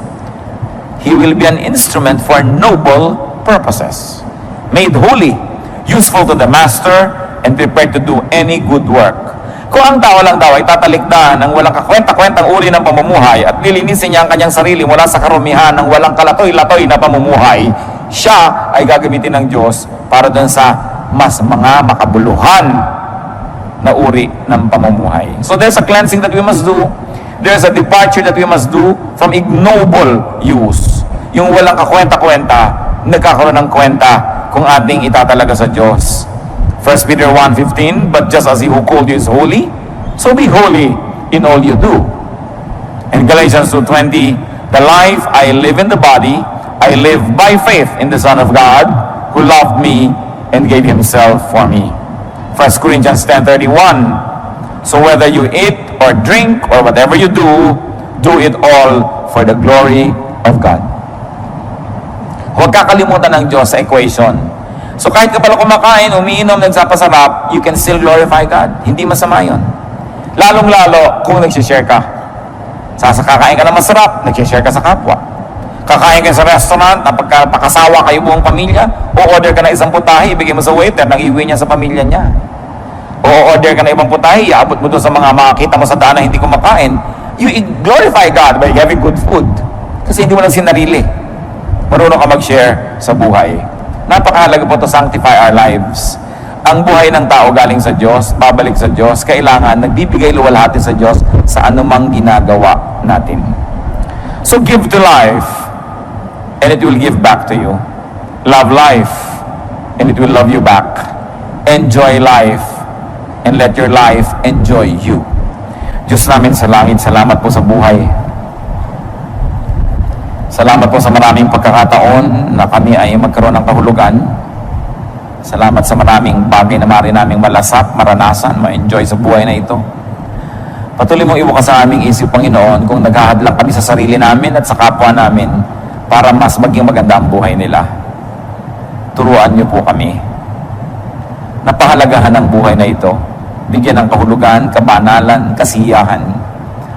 he will be an instrument for noble purposes, made holy, useful to the master, and prepared to do any good work. Kung ang tao lang daw ay tatalikdan ng walang kakwenta-kwentang uri ng pamumuhay at lilinisin niya ang kanyang sarili mula sa karumihan ng walang kalatoy-latoy na pamumuhay, siya ay gagamitin ng Diyos para doon sa mas mga makabuluhan na uri ng pamumuhay. So there's a cleansing that we must do. There's a departure that we must do from ignoble use. Yung walang kakwenta-kwenta, nagkakaroon ng kwenta kung ating itatalaga sa Diyos. 1 Peter 1:15, but just as He who called you is holy, so be holy in all you do. And Galatians 2:20, the life I live in the body, I live by faith in the Son of God, who loved me and gave Himself for me. 1 Corinthians 10:31, so whether you eat or drink or whatever you do it all for the glory of God. Huwag kakalimutan ng Diyos sa equation. So kahit ka pala kumakain, umiinom, nagsapasarap, you can still glorify God. Hindi masama yun. Lalong-lalo kung nagsishare ka. Kakain ka ng masarap, nagsishare ka sa kapwa. Kakain ka sa restaurant, pagkakasawa kayo buong pamilya, o order ka na isang putahe, ibigay mo sa waiter, nang iuwi niya sa pamilya niya. O order ka na ibang putahe, iabot mo doon sa mga makakita mo sa daan na hindi kumakain. You glorify God by having good food. Kasi hindi mo lang sinarili. Marunong ka mag-share sa buhay. Napakahalaga po to sanctify our lives. Ang buhay ng tao galing sa Diyos, babalik sa Diyos, kailangan nagbibigay luwalhati sa Diyos sa anumang ginagawa natin. So give to life, and it will give back to you. Love life, and it will love you back. Enjoy life, and let your life enjoy you. Diyos namin sa langit, salamat po sa buhay. Salamat po sa maraming pagkakataon na kami ay magkaroon ng kahulugan. Salamat sa maraming bagay na maaari naming malasap, maranasan, ma-enjoy sa buhay na ito. Patuloy mong ibukas sa aming isip, Panginoon, kung naghahadlang kami sa sarili namin at sa kapwa namin para mas maging maganda ang buhay nila. Turuan niyo po kami. Napahalagahan ang buhay na ito. Bigyan ng kahulugan, kabanalan, kasiyahan.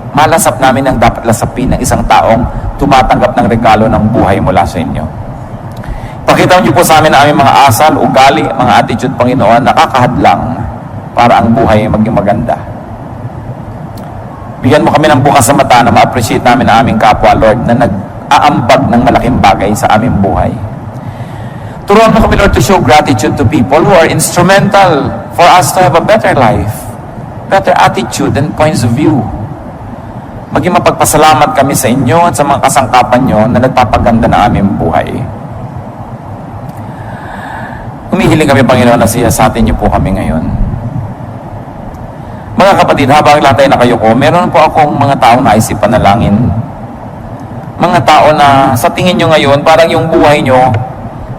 Malasap namin ang dapat lasapin ng isang taong tumatanggap ng regalo ng buhay mula sa inyo. Pakita niyo po sa amin ang aming mga asal, ugali, mga attitude, Panginoon, nakakahadlang para ang buhay maging maganda. Bigyan mo kami ng bukas sa mata na ma-appreciate namin ang aming kapwa, Lord, na nag-aambag ng malaking bagay sa aming buhay. Turuan mo kami, Lord, to show gratitude to people who are instrumental for us to have a better life, better attitude and points of view. Maging mapagpasalamat kami sa inyo at sa mga kasangkapan nyo na nagpapaganda na aming buhay. Humihiling kami, Panginoon, na siyasatin niyo po kami ngayon. Mga kapatid, habang lahat tayo nakayuko, meron po akong mga taong naisip panalangin. Mga tao na sa tingin nyo ngayon, parang yung buhay nyo,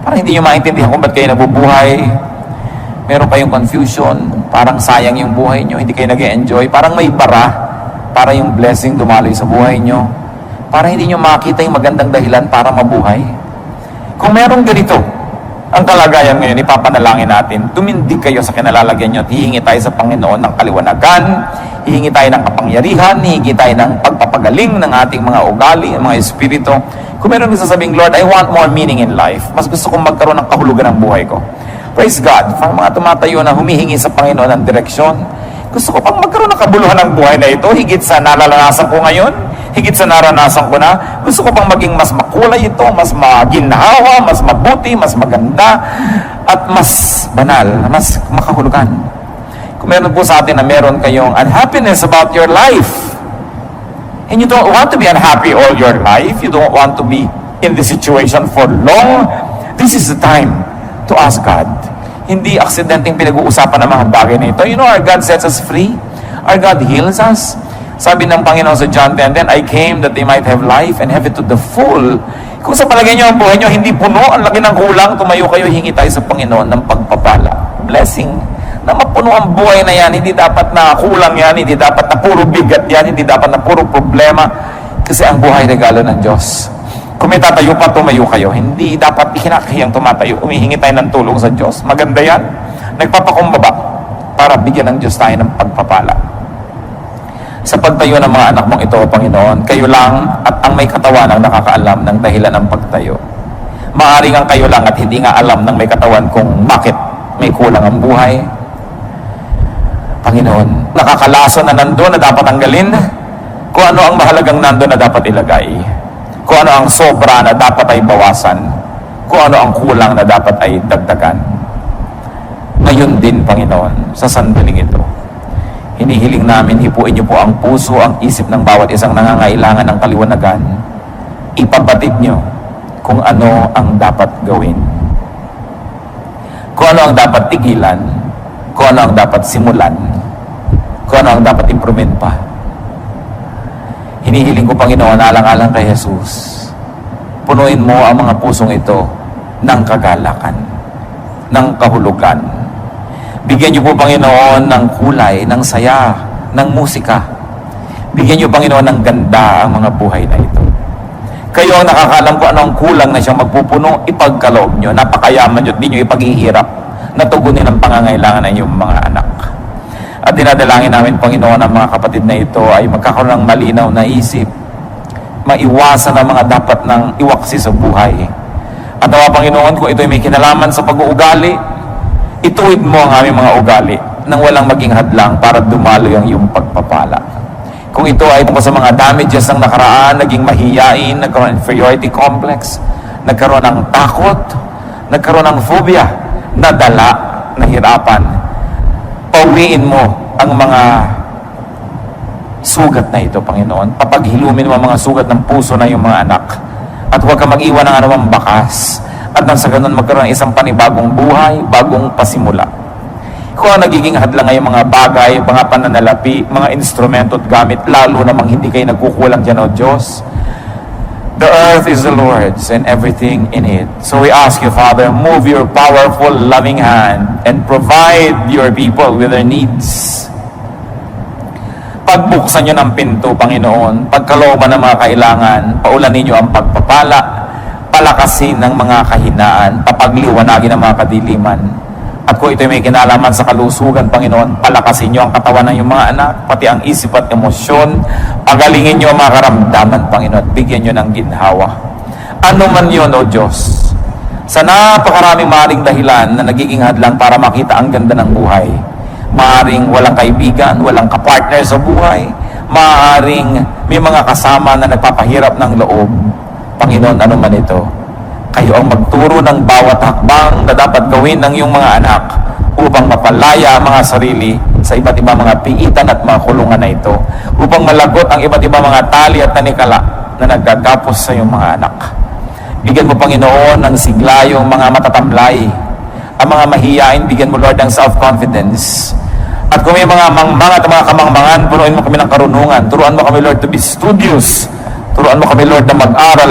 parang hindi nyo maintindihan kung ba't kayo nabubuhay. Meron kayong confusion, parang sayang yung buhay nyo, hindi kayo nag-enjoy, parang may bara, para yung blessing dumaloy sa buhay nyo. Parang hindi nyo makita yung magandang dahilan para mabuhay. Kung meron ganito, ang kalagayan ngayon, ipapanalangin natin, tumindig kayo sa kinalalagyan nyo at hihingi tayo sa Panginoon ng kaliwanagan, hihingi tayo ng kapangyarihan, hihingi tayo ng pagpapagaling ng ating mga ugali, mga espiritu. Kung meron sasabing, Lord, I want more meaning in life. Mas gusto kong magkaroon ng kahulugan ng buhay ko. Praise God. Para mga tumatayo na humihingi sa Panginoon ng direksyon, gusto ko pang magkaroon ng kabuluhan ng buhay na ito, higit sa nalalasan ko ngayon, higit sa naranasan ko na, gusto ko pang maging mas makulay ito, mas maginhawa, mas mabuti, mas maganda, at mas banal, mas makahulugan. Kung meron po sa atin na meron kayong unhappiness about your life, and you don't want to be unhappy all your life, you don't want to be in this situation for long, this is the time to ask God. Hindi aksidenteng pinag-uusapan ang mga bagay na ito. You know, our God sets us free. Our God heals us. Sabi ng Panginoon sa John 10, "Then I came that they might have life and have it to the full." Kung sa palagay nyo ang buhay nyo hindi puno, ang laki ng kulang, tumayo kayo, hingi tayo sa Panginoon ng pagpapala. Blessing. Na mapuno ang buhay na yan, hindi dapat na kulang yan, hindi dapat na puro bigat yan, hindi dapat na puro problema. Kasi ang buhay regalo ng Diyos. Kung may tatayo pa, tumayo kayo. Hindi dapat ikinakahiyang tumatayo. Umihingi tayo ng tulong sa Diyos. Maganda yan. Nagpapakumbaba para bigyan ng Diyos tayo ng pagpapala. Sa pagtayo ng mga anak mong ito, Panginoon, kayo lang at ang may katawan ang nakakaalam ng dahilan ng pagtayo. Maaring ang kayo lang at hindi nga alam ng may katawan kung bakit may kulang ang buhay. Panginoon, nakakalason na nandun na dapat tanggalin. Kung ano ang mahalagang nandun na dapat ilagay. Kung ano ang sobra na dapat ay bawasan, kung ano ang kulang na dapat ay dagdagan. Ngayon din, Panginoon, sa sandaling ito, hinihiling namin, hipuin niyo po ang puso, ang isip ng bawat isang nangangailangan ng kaliwanagan. Ipabatid niyo kung ano ang dapat gawin. Kung ano ang dapat tigilan, kung ano ang dapat simulan, kung ano ang dapat improve pa. Hinihiling ko, Panginoon, alang-alang kay Jesus, punuin mo ang mga pusong ito ng kagalakan, ng kahulugan. Bigyan niyo po, Panginoon, ng kulay, ng saya, ng musika. Bigyan niyo, Panginoon, ng ganda ang mga buhay na ito. Kayo ang nakakaalam kung ano ang kulang na siyang magpupuno, ipagkaloob niyo, napakayaman niyo at di niyo ipaghihirap na tugunin ang pangangailangan ng inyong mga anak. At dinadalangin namin, Panginoon, ang mga kapatid na ito ay magkakaroon ng malinaw na isip, maiwasan ang mga dapat ng iwaksi sa buhay. At nawa, Panginoon, kung ito ay may kinalaman sa pag-uugali, ituwid mo ang aming mga ugali nang walang maging hadlang para dumaloy ang iyong pagpapala. Kung ito ay tungkol sa mga damages ng nakaraan, naging mahiyain, nagkaroon ng inferiority complex, nagkaroon ng takot, nagkaroon ng phobia, nadala, nahirapan, pauwiin mo ang mga sugat na ito, Panginoon. Papaghilumin mo ang mga sugat ng puso na yung mga anak. At huwag ka mag-iwan ng anumang bakas. At nang sa ganun magkaroon ng isang panibagong buhay, bagong pasimula. Kung ang nagiging hadlang ngayong mga bagay, mga pananalapi, mga instrumento at gamit, lalo namang hindi kayo nagkukulang dyan, O Diyos. The earth is the Lord's and everything in it. So we ask you, Father, move your powerful, loving hand and provide your people with their needs. Pagbuksan nyo ng pinto, Panginoon, pagkalooban ng mga kailangan, paulanin nyo ang pagpapala, palakasin ng mga kahinaan, papagliwanagin ng mga kadiliman. At kung ito may kinalaman sa kalusugan, Panginoon, palakasin nyo ang katawan ng iyong mga anak, pati ang isip at emosyon, pagalingin nyo ang mga karamdaman, Panginoon, at bigyan nyo ng ginhawa. Ano man yun, O Diyos, sa napakaraming maaaring dahilan na nagiging hadlang para makita ang ganda ng buhay. Maaaring walang kaibigan, walang kapartner sa buhay, maaaring may mga kasama na nagpapahirap ng loob. Panginoon, ano man ito, kayo ang magturo ng bawat hakbang na dapat gawin ng iyong mga anak upang mapalaya ang mga sarili sa iba't ibang mga piitan at mga kulungan na ito, upang malagot ang iba't ibang mga tali at tanikala na nagkagapos sa iyong mga anak. Bigyan mo, Panginoon, ng sigla yung mga matatamlay, ang mga mahiyain, bigyan mo, Lord, ng self-confidence. At kung may mga mangmang at mga kamangmangan, punuin mo kami ng karunungan. Turuan mo kami, Lord, to be studious. Turuan mo kami, Lord, na mag-aral